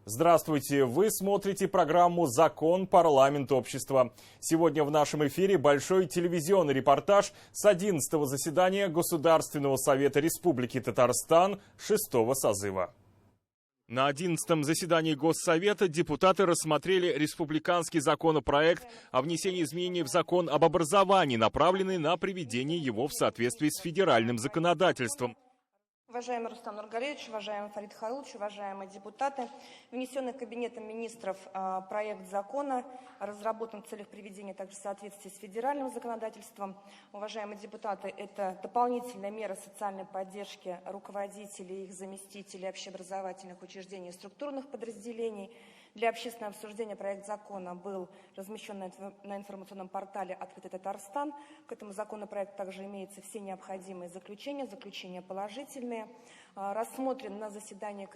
Здравствуйте! Вы смотрите программу «Закон. Парламент. Общество». Сегодня в нашем эфире большой телевизионный репортаж с 11-го заседания Государственного совета Республики Татарстан 6-го созыва. На 11-м заседании Госсовета депутаты рассмотрели республиканский законопроект о внесении изменений в закон об образовании, направленный на приведение его в соответствии с федеральным законодательством. Уважаемый Рустам Нургалиевич, уважаемый Фарид Харулович, уважаемые депутаты, внесенный Кабинетом министров проект закона разработан в целях приведения также в соответствии с федеральным законодательством. Уважаемые депутаты, это дополнительная мера социальной поддержки руководителей, их заместителей общеобразовательных учреждений и структурных подразделений. Для общественного обсуждения проект закона был размещен на информационном портале «Открытый Татарстан». К этому законопроекту также имеются все необходимые заключения положительные. Рассмотрен на заседании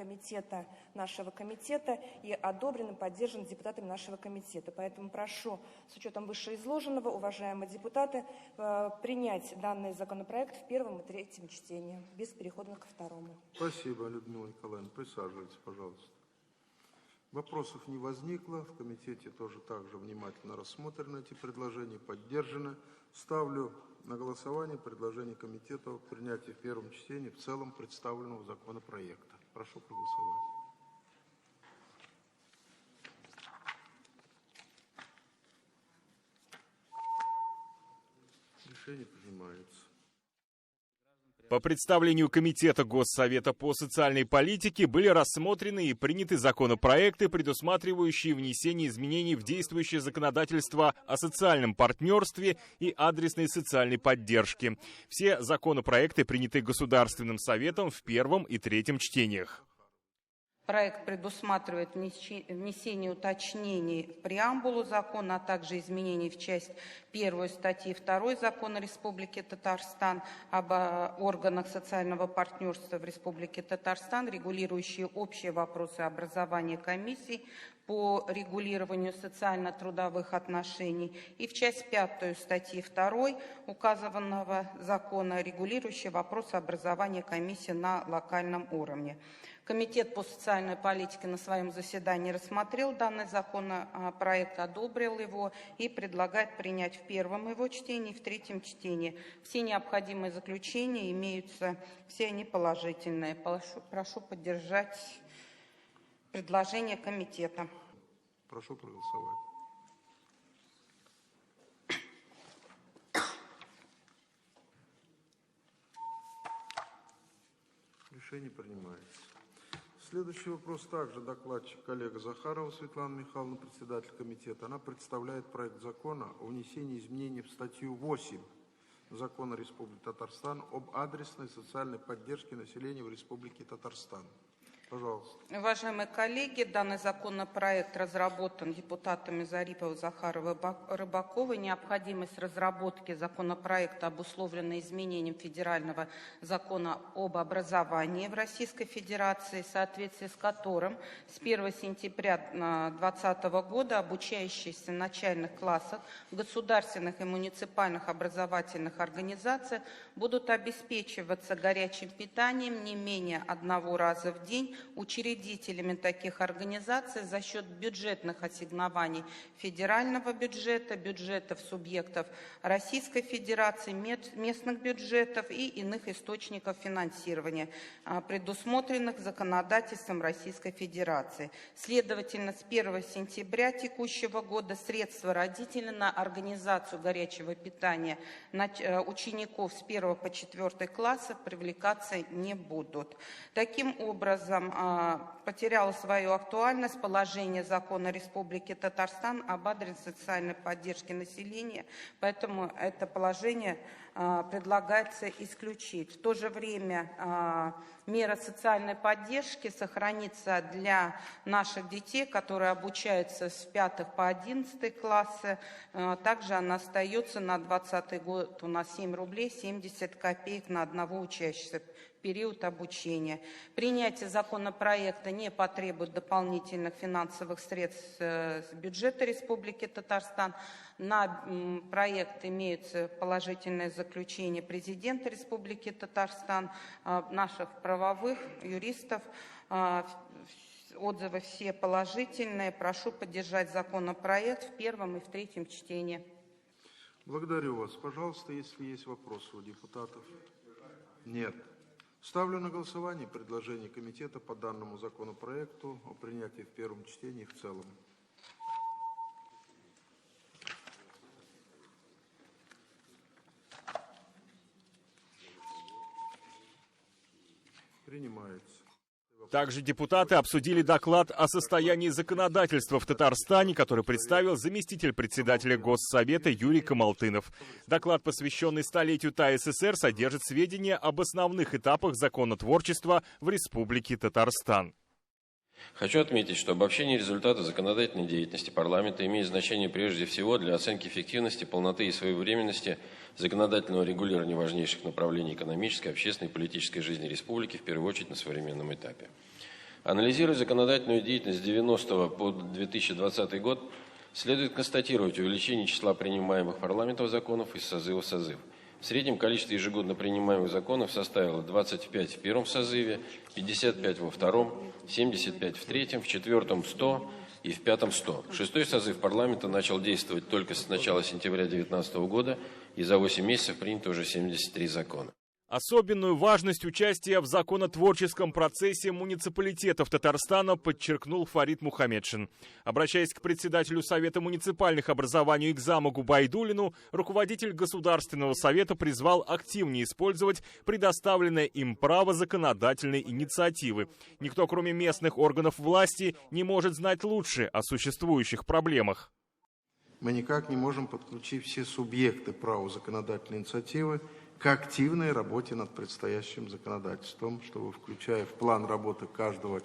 нашего комитета и одобрен и поддержан депутатами нашего комитета. Поэтому прошу, с учетом вышеизложенного, уважаемые депутаты, принять данный законопроект в первом и третьем чтении, без перехода ко второму. Спасибо, Людмила Николаевна. Присаживайтесь, пожалуйста. Вопросов не возникло. В комитете тоже также внимательно рассмотрены эти предложения, поддержаны. Ставлю на голосование предложение комитета о принятии в первом чтении в целом представленного законопроекта. Прошу проголосовать. Решение принимается. По представлению Комитета Госсовета по социальной политике были рассмотрены и приняты законопроекты, предусматривающие внесение изменений в действующее законодательство о социальном партнерстве и адресной социальной поддержке. Все законопроекты приняты Государственным Советом в первом и третьем чтениях. Проект предусматривает внесение уточнений в преамбулу закона, а также изменений в часть 1 статьи 2 Закона Республики Татарстан об органах социального партнерства в Республике Татарстан, регулирующие общие вопросы образования комиссий по регулированию социально-трудовых отношений, и в часть 5 статьи 2 указанного закона, регулирующие вопросы образования комиссии на локальном уровне. Комитет по социальной политике на своем заседании рассмотрел данный законопроект, одобрил его и предлагает принять в первом его чтении и в третьем чтении. Все необходимые заключения имеются, все они положительные. Прошу поддержать предложение комитета. Прошу проголосовать. Решение принимается. Следующий вопрос также докладчик коллега Захарова Светлана Михайловна, председатель комитета. Она представляет проект закона о внесении изменений в статью 8 Закона Республики Татарстан об адресной социальной поддержке населения в Республике Татарстан. Пожалуйста. Уважаемые коллеги, данный законопроект разработан депутатами Зариповой, Захаровой, Рыбаковой. Необходимость разработки законопроекта обусловлена изменением федерального закона об образовании в Российской Федерации, в соответствии с которым с 1 сентября 2020 года обучающиеся в начальных классах государственных и муниципальных образовательных организаций будут обеспечиваться горячим питанием не менее одного раза в день учредителями таких организаций за счет бюджетных ассигнований федерального бюджета, бюджетов субъектов Российской Федерации, местных бюджетов и иных источников финансирования, предусмотренных законодательством Российской Федерации. Следовательно, с 1 сентября текущего года средства родителей на организацию горячего питания учеников с 1 по 4 класса привлекаться не будут. Таким образом, потеряло свою актуальность положение закона Республики Татарстан об адресной социальной поддержке населения, поэтому это положение предлагается исключить. В то же время мера социальной поддержки сохранится для наших детей, которые обучаются с 5 по 11 классы. Также она остается на 2020 год у нас 7 рублей 70 копеек на одного учащегося. Период обучения. Принятие законопроекта не потребует дополнительных финансовых средств с бюджета Республики Татарстан. На проект имеются положительные заключения президента Республики Татарстан, наших правовых юристов. Отзывы все положительные. Прошу поддержать законопроект в первом и в третьем чтении. Благодарю вас. Пожалуйста, если есть вопросы у депутатов. Нет. Ставлю на голосование предложение комитета по данному законопроекту о принятии в первом чтении в целом. Принимается. Также депутаты обсудили доклад о состоянии законодательства в Татарстане, который представил заместитель председателя Госсовета Юрий Камалтынов. Доклад, посвященный столетию ТАССР, содержит сведения об основных этапах законотворчества в Республике Татарстан. Хочу отметить, что обобщение результатов законодательной деятельности парламента имеет значение прежде всего для оценки эффективности, полноты и своевременности законодательного регулирования важнейших направлений экономической, общественной и политической жизни республики, в первую очередь на современном этапе. Анализируя законодательную деятельность с 90 по 2020 год, следует констатировать увеличение числа принимаемых парламентом законов из созыва в созыв. В среднем количество ежегодно принимаемых законов составило 25 в первом созыве, 55 во втором, 75 в третьем, в четвертом 100 и в пятом 100. Шестой созыв парламента начал действовать только с начала сентября 2019 года, и за 8 месяцев принято уже 73 закона. Особенную важность участия в законотворческом процессе муниципалитетов Татарстана подчеркнул Фарид Мухамедшин. Обращаясь к председателю Совета муниципальных образований Игзаму Губайдуллину, руководитель Государственного совета призвал активнее использовать предоставленное им право законодательной инициативы. Никто, кроме местных органов власти, не может знать лучше о существующих проблемах. Мы никак не можем подключить все субъекты права законодательной инициативы к активной работе над предстоящим законодательством, чтобы, включая в план работы каждого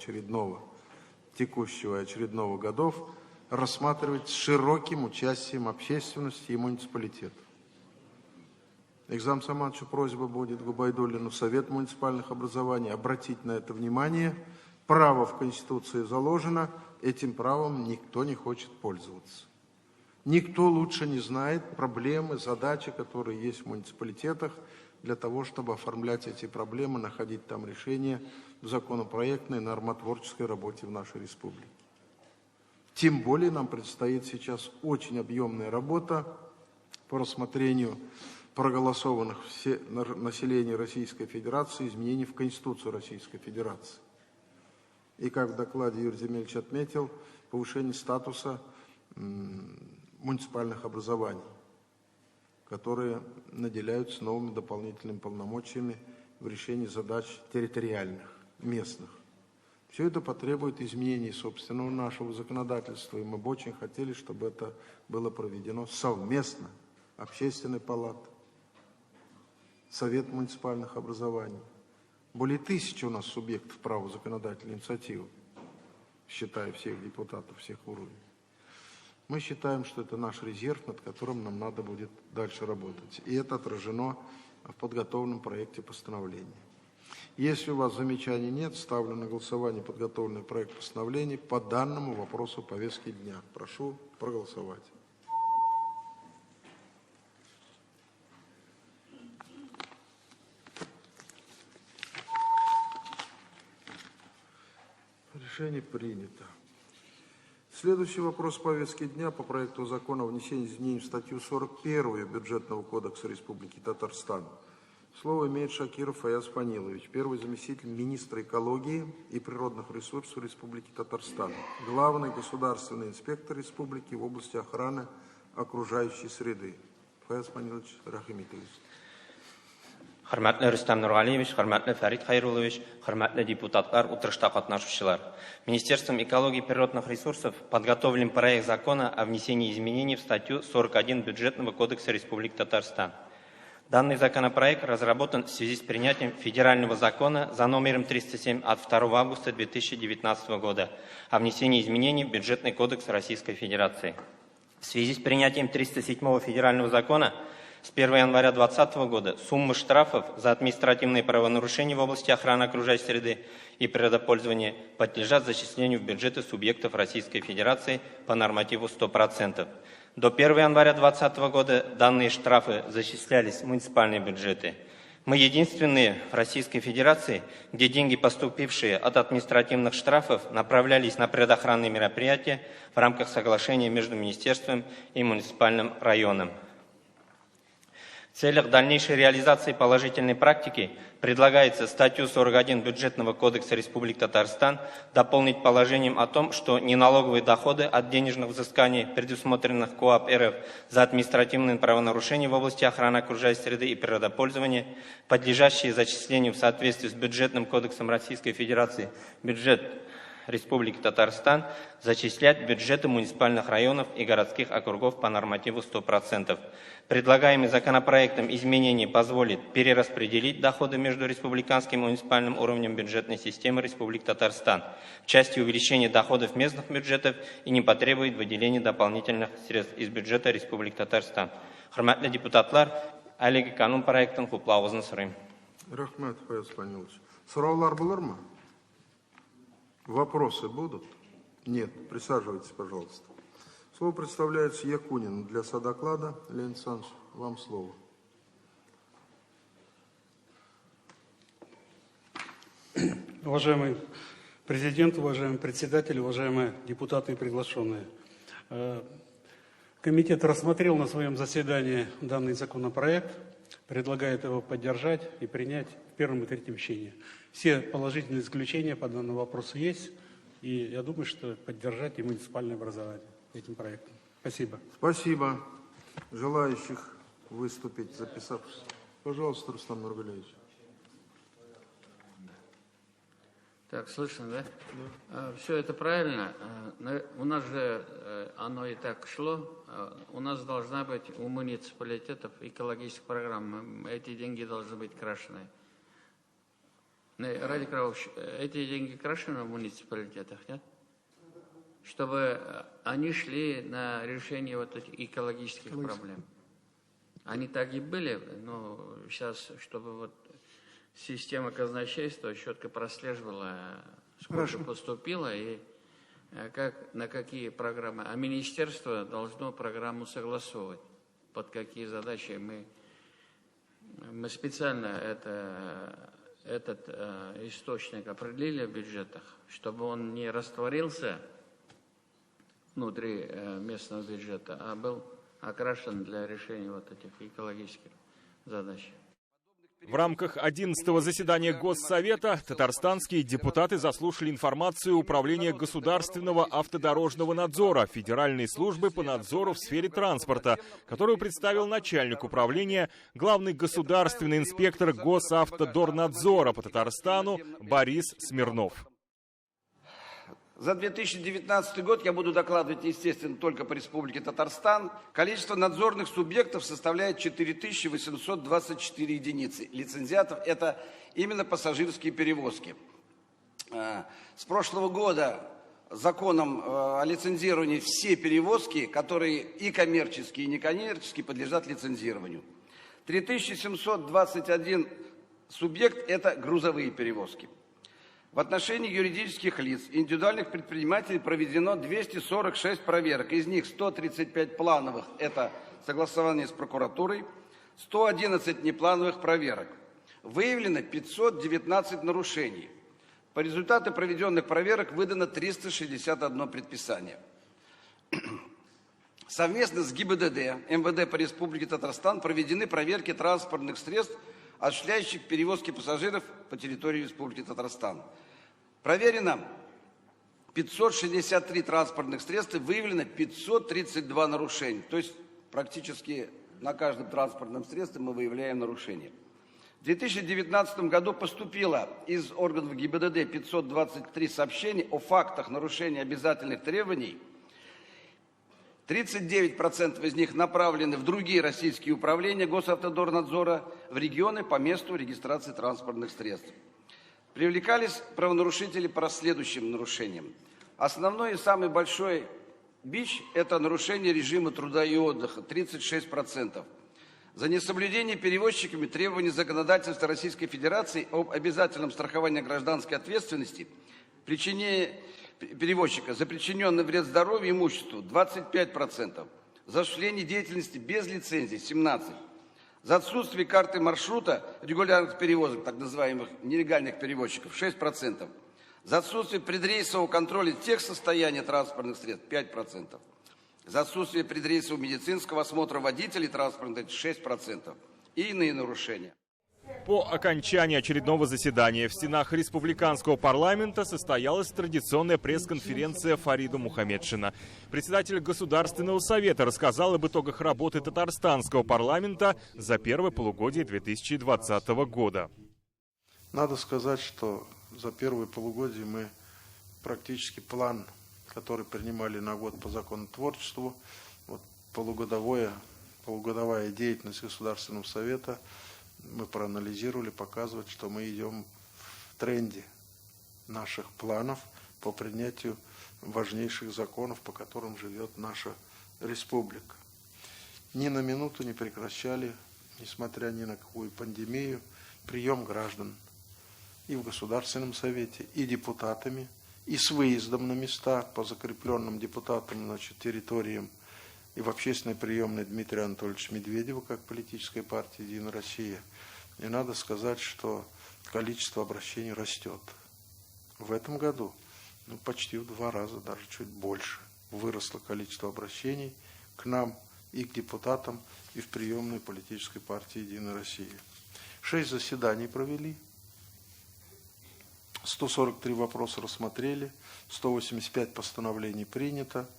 текущего и очередного годов, рассматривать с широким участием общественности и муниципалитетов. Игзам Саматовичу просьба будет Губайдуллину, Совет муниципальных образований, обратить на это внимание. Право в Конституции заложено, этим правом никто не хочет пользоваться. Никто лучше не знает проблемы, задачи, которые есть в муниципалитетах, для того, чтобы оформлять эти проблемы, находить там решения в законопроектной, нормотворческой работе в нашей республике. Тем более нам предстоит сейчас очень объемная работа по рассмотрению проголосованных населения Российской Федерации изменений в Конституцию Российской Федерации. И как в докладе Юрий Земельевич отметил, повышение статуса муниципальных образований, которые наделяются новыми дополнительными полномочиями в решении задач территориальных, местных. Все это потребует изменений собственного нашего законодательства, и мы бы очень хотели, чтобы это было проведено совместно. Общественной палаты, Совет муниципальных образований. Более 1000 у нас субъектов права законодательной инициативы, считая всех депутатов, всех уровней. Мы считаем, что это наш резерв, над которым нам надо будет дальше работать. И это отражено в подготовленном проекте постановления. Если у вас замечаний нет, ставлю на голосование подготовленный проект постановления по данному вопросу повестки дня. Прошу проголосовать. Решение принято. Следующий вопрос повестки дня по проекту закона о внесении изменений в статью 41 Бюджетного кодекса Республики Татарстан. Слово имеет Шакиров Фаяз Фанилович, первый заместитель министра экологии и природных ресурсов Республики Татарстан, главный государственный инспектор республики в области охраны окружающей среды. Фаяз Фанилович Рахимитович. Hörmətli Rüstəm Nurғалиевич, hörmətli Фарид Хайрулович, hörmətli депутаттар, отырышта катнашучылар. Министерством экологии и природных ресурсов подготовлен проект закона о внесении изменений в статью 41 Бюджетного кодекса Республики Татарстан. Данный законопроект разработан в связи с принятием федерального закона за номером 307 от 2 августа 2019 года о внесении изменений в Бюджетный кодекс Российской Федерации. В связи с принятием 307 федерального закона с 1 января 2020 года суммы штрафов за административные правонарушения в области охраны окружающей среды и природопользования подлежат зачислению в бюджеты субъектов Российской Федерации по нормативу 100%. До 1 января 2020 года данные штрафы зачислялись в муниципальные бюджеты. Мы единственные в Российской Федерации, где деньги, поступившие от административных штрафов, направлялись на предохранные мероприятия в рамках соглашения между министерством и муниципальным районом. В целях дальнейшей реализации положительной практики предлагается статью 41 Бюджетного кодекса Республики Татарстан дополнить положением о том, что неналоговые доходы от денежных взысканий, предусмотренных КоАП РФ за административные правонарушения в области охраны окружающей среды и природопользования, подлежащие зачислению в соответствии с Бюджетным кодексом Российской Федерации бюджет Республики Татарстан, зачислять в бюджеты муниципальных районов и городских округов по нормативу 100%. Предлагаемый законопроектом изменения позволит перераспределить доходы между республиканским и муниципальным уровнем бюджетной системы Республики Татарстан в части увеличения доходов местных бюджетов и не потребует выделения дополнительных средств из бюджета Республики Татарстан. Хурматлы депутатлар, әлеге канун проектын құплауызын сұрайым. Рахмет, Фаяз Панилович. Сұраулар болар ма? Вопросы будут? Нет. Присаживайтесь, пожалуйста. Слово представляется Якунину для содоклада. Леонид Александрович, вам слово. Уважаемый президент, уважаемый председатель, уважаемые депутаты и приглашенные. Комитет рассмотрел на своем заседании данный законопроект, предлагает его поддержать и принять в первом и третьем чтении. Все положительные исключения по данному вопросу есть, и я думаю, что поддержать и муниципальное образование этим проектом. Спасибо. Спасибо. Желающих выступить, записавшись. Пожалуйста, Рустам Нургалиевич. Так, слышно, да? Да. Все это правильно. У нас же оно и так шло. У нас должна быть у муниципалитетов экологическая программа. Эти деньги должны быть крашены. Ради Кравович, эти деньги крашены в муниципалитетах, нет? Чтобы они шли на решение вот этих экологических проблем. Они так и были, но сейчас, чтобы вот система казначейства четко прослеживала, сколько поступило и как, на какие программы. А министерство должно программу согласовывать, под какие задачи мы специально этот источник определили в бюджетах, чтобы он не растворился внутри местного бюджета, а был окрашен для решения вот этих экологических задач. В рамках 11-го заседания Госсовета татарстанские депутаты заслушали информацию Управления государственного автодорожного надзора Федеральной службы по надзору в сфере транспорта, которую представил начальник управления, главный государственный инспектор Госавтодорнадзора по Татарстану Борис Смирнов. За 2019 год я буду докладывать, естественно, только по Республике Татарстан. Количество надзорных субъектов составляет 4824 единицы. Лицензиатов – это именно пассажирские перевозки. С прошлого года законом о лицензировании все перевозки, которые и коммерческие, и некоммерческие, подлежат лицензированию. 3721 субъект – это грузовые перевозки. В отношении юридических лиц и индивидуальных предпринимателей проведено 246 проверок. Из них 135 плановых – это согласование с прокуратурой, 111 неплановых проверок. Выявлено 519 нарушений. По результату проведенных проверок выдано 361 предписание. Совместно с ГИБДД, МВД по Республике Татарстан проведены проверки транспортных средств, осуществляющих перевозки пассажиров по территории Республики Татарстан. Проверено 563 транспортных средств, выявлено 532 нарушения. То есть практически на каждом транспортном средстве мы выявляем нарушения. В 2019 году поступило из органов ГИБДД 523 сообщений о фактах нарушения обязательных требований. 39% из них направлены в другие российские управления Госавтодорнадзора в регионы по месту регистрации транспортных средств. Привлекались правонарушители по следующим нарушениям. Основной и самый большой бич – это нарушение режима труда и отдыха, 36%. За несоблюдение перевозчиками требований законодательства Российской Федерации об обязательном страховании гражданской ответственности, причинение перевозчика за причиненный вред здоровью и имуществу 25%, за осуществление деятельности без лицензии 17%, За отсутствие карты маршрута регулярных перевозок, так называемых нелегальных перевозчиков, 6%. За отсутствие предрейсового контроля техсостояния транспортных средств 5%. За отсутствие предрейсового медицинского осмотра водителей транспортных 6%. И иные нарушения. По окончании очередного заседания в стенах республиканского парламента состоялась традиционная пресс-конференция Фарида Мухаммедшина. Председатель Государственного совета рассказал об итогах работы татарстанского парламента за первое полугодие 2020 года. Надо сказать, что за первое полугодие мы практически план, который принимали на год по законотворчеству, вот полугодовая деятельность Государственного совета, мы проанализировали, показывает, что мы идем в тренде наших планов по принятию важнейших законов, по которым живет наша республика. Ни на минуту не прекращали, несмотря ни на какую пандемию, прием граждан и в Государственном совете, и депутатами, и с выездом на места по закрепленным депутатам, территориям, и в общественной приемной Дмитрия Анатольевича Медведева, как политической партии «Единая Россия». И надо сказать, что количество обращений растет. В этом году почти в 2 раза, даже чуть больше, выросло количество обращений к нам и к депутатам, и в приемной политической партии «Единая Россия». 6 заседаний провели, 143 вопроса рассмотрели, 185 постановлений принято,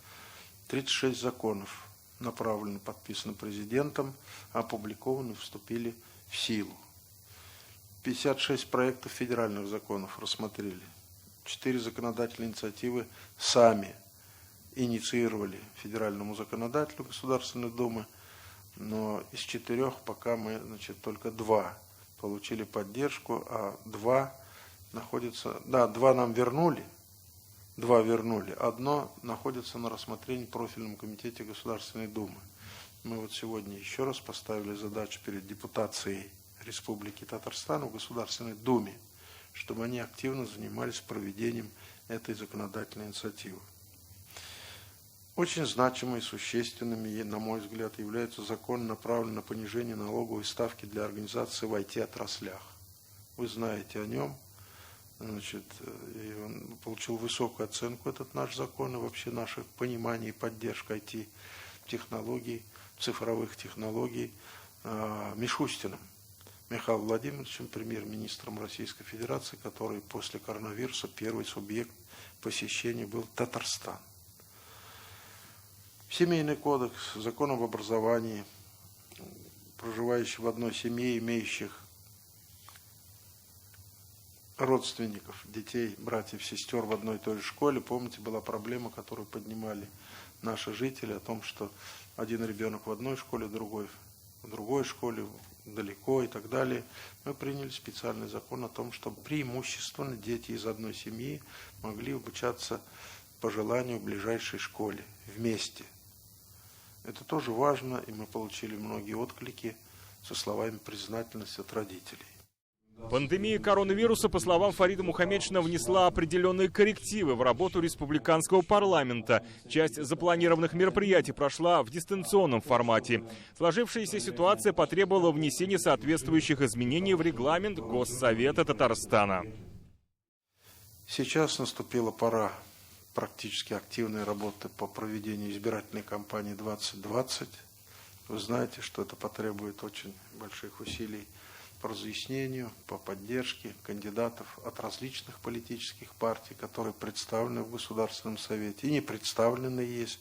36 законов направлены, подписаны президентом, опубликованы, вступили в силу. 56 проектов федеральных законов рассмотрели. 4 законодательные инициативы сами инициировали федеральному законодателю Государственной Думы, но из 4 пока мы, только 2 получили поддержку, а 2 находятся, 2 нам вернули, 2 вернули, 1 находится на рассмотрении в профильном комитете Государственной Думы. Мы сегодня еще раз поставили задачу перед депутацией Республики Татарстан в Государственной Думе, чтобы они активно занимались проведением этой законодательной инициативы. Очень значимыми и существенными, на мой взгляд, являются законы, направленные на понижение налоговой ставки для организаций в IT-отраслях. Вы знаете о нем. И он получил высокую оценку, этот наш закон, и вообще наше понимание и поддержка IT-технологий, цифровых технологий Мишустиным Михаилом Владимировичем, премьер-министром Российской Федерации, который после коронавируса первый субъект посещения был Татарстан. Семейный кодекс, закон об образовании, проживающих в одной семье, имеющих родственников, детей, братьев, сестер в одной и той же школе. Помните, была проблема, которую поднимали наши жители, о том, что один ребенок в одной школе, другой в другой школе, далеко и так далее. Мы приняли специальный закон о том, чтобы преимущественно дети из одной семьи могли обучаться по желанию в ближайшей школе вместе. Это тоже важно, и мы получили многие отклики со словами признательности от родителей. Пандемия коронавируса, по словам Фарида Мухаммедшина, внесла определенные коррективы в работу республиканского парламента. Часть запланированных мероприятий прошла в дистанционном формате. Сложившаяся ситуация потребовала внесения соответствующих изменений в регламент Госсовета Татарстана. Сейчас наступила пора практически активной работы по проведению избирательной кампании 2020. Вы знаете, что это потребует очень больших усилий по разъяснению, по поддержке кандидатов от различных политических партий, которые представлены в Государственном Совете и не представленные есть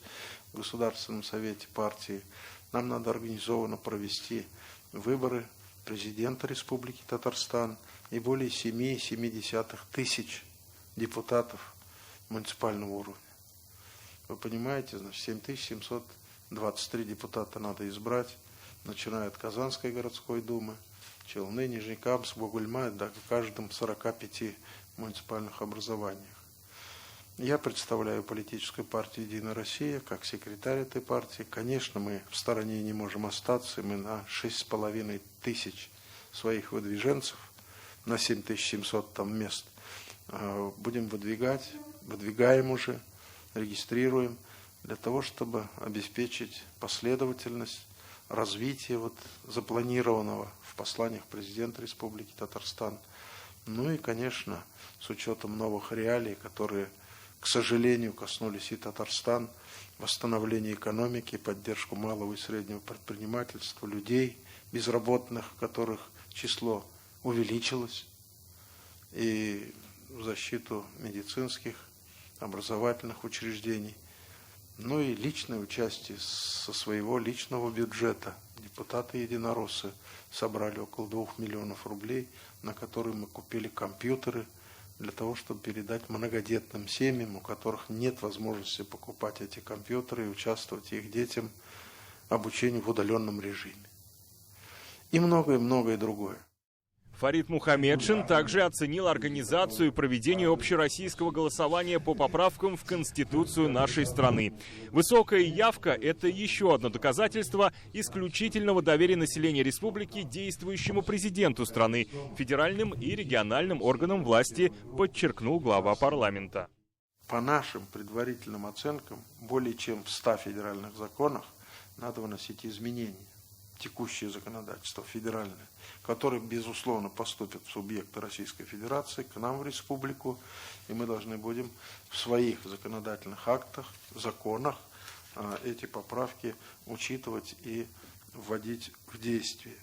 в Государственном Совете партии. Нам надо организованно провести выборы президента Республики Татарстан и более 7,7 тысяч депутатов муниципального уровня. Вы понимаете, 7723 депутата надо избрать, начиная от Казанской городской думы, Челны, Нижнекамск, Бугульма, да, в каждом 45 муниципальных образованиях. Я представляю политическую партию «Единая Россия» как секретарь этой партии. Конечно, мы в стороне не можем остаться. Мы на 6,5 тысяч своих выдвиженцев, на 7700 там мест, будем выдвигать, выдвигаем уже, регистрируем, для того, чтобы обеспечить последовательность развития запланированного в посланиях президента Республики Татарстан. Ну и, конечно, с учетом новых реалий, которые, к сожалению, коснулись и Татарстан, восстановление экономики, поддержку малого и среднего предпринимательства, людей безработных, которых число увеличилось, и в защиту медицинских, образовательных учреждений. Ну и личное участие со своего личного бюджета. Депутаты-единороссы собрали около 2 миллионов рублей, на которые мы купили компьютеры для того, чтобы передать многодетным семьям, у которых нет возможности покупать эти компьютеры и участвовать их детям в обучении в удаленном режиме. И многое другое. Фарид Мухамедшин также оценил организацию и проведение общероссийского голосования по поправкам в Конституцию нашей страны. Высокая явка – это еще одно доказательство исключительного доверия населения республики действующему президенту страны, федеральным и региональным органам власти, подчеркнул глава парламента. По нашим предварительным оценкам, более чем в 100 федеральных законах надо выносить изменения. Текущее законодательство федеральное, которое, безусловно, поступит в субъекты Российской Федерации, к нам в республику, и мы должны будем в своих законодательных актах, законах эти поправки учитывать и вводить в действие.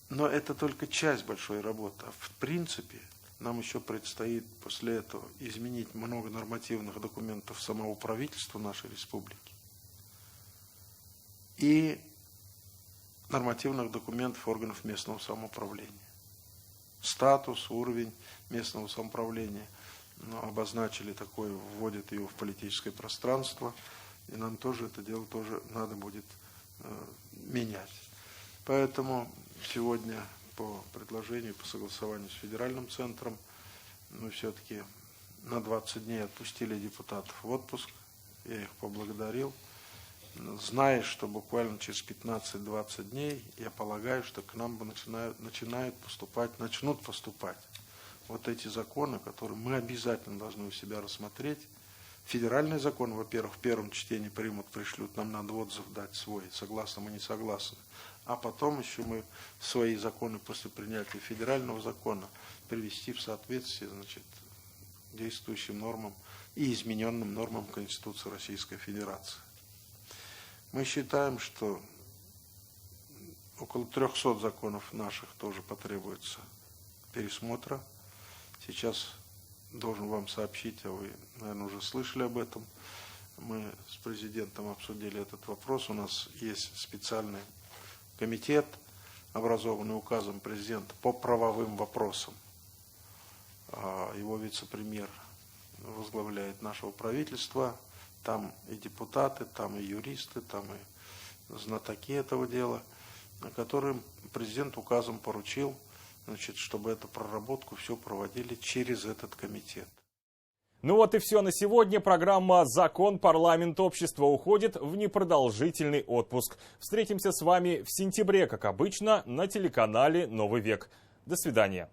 Но это только часть большой работы. А в принципе, нам еще предстоит после этого изменить много нормативных документов самого правительства нашей республики и нормативных документов органов местного самоуправления. Статус, уровень местного самоуправления обозначили такое, вводят его в политическое пространство, и нам тоже это дело надо будет менять. Поэтому сегодня по предложению, по согласованию с федеральным центром, мы все-таки на 20 дней отпустили депутатов в отпуск, я их поблагодарил. Зная, что буквально через 15-20 дней, я полагаю, что к нам начнут поступать вот эти законы, которые мы обязательно должны у себя рассмотреть. Федеральный закон, во-первых, в первом чтении примут, пришлют, нам надо отзыв дать свой, согласны мы, не согласны. А потом еще мы свои законы после принятия федерального закона привести в соответствие, действующим нормам и измененным нормам Конституции Российской Федерации. Мы считаем, что около 300 законов наших тоже потребуется пересмотра. Сейчас должен вам сообщить, а вы, наверное, уже слышали об этом. Мы с президентом обсудили этот вопрос. У нас есть специальный комитет, образованный указом президента по правовым вопросам. Его вице-премьер возглавляет нашего правительства. Там и депутаты, там и юристы, там и знатоки этого дела, которым президент указом поручил, чтобы эту проработку все проводили через этот комитет. Ну вот и все на сегодня. Программа «Закон. Парламент. Общество» уходит в непродолжительный отпуск. Встретимся с вами в сентябре, как обычно, на телеканале «Новый век». До свидания.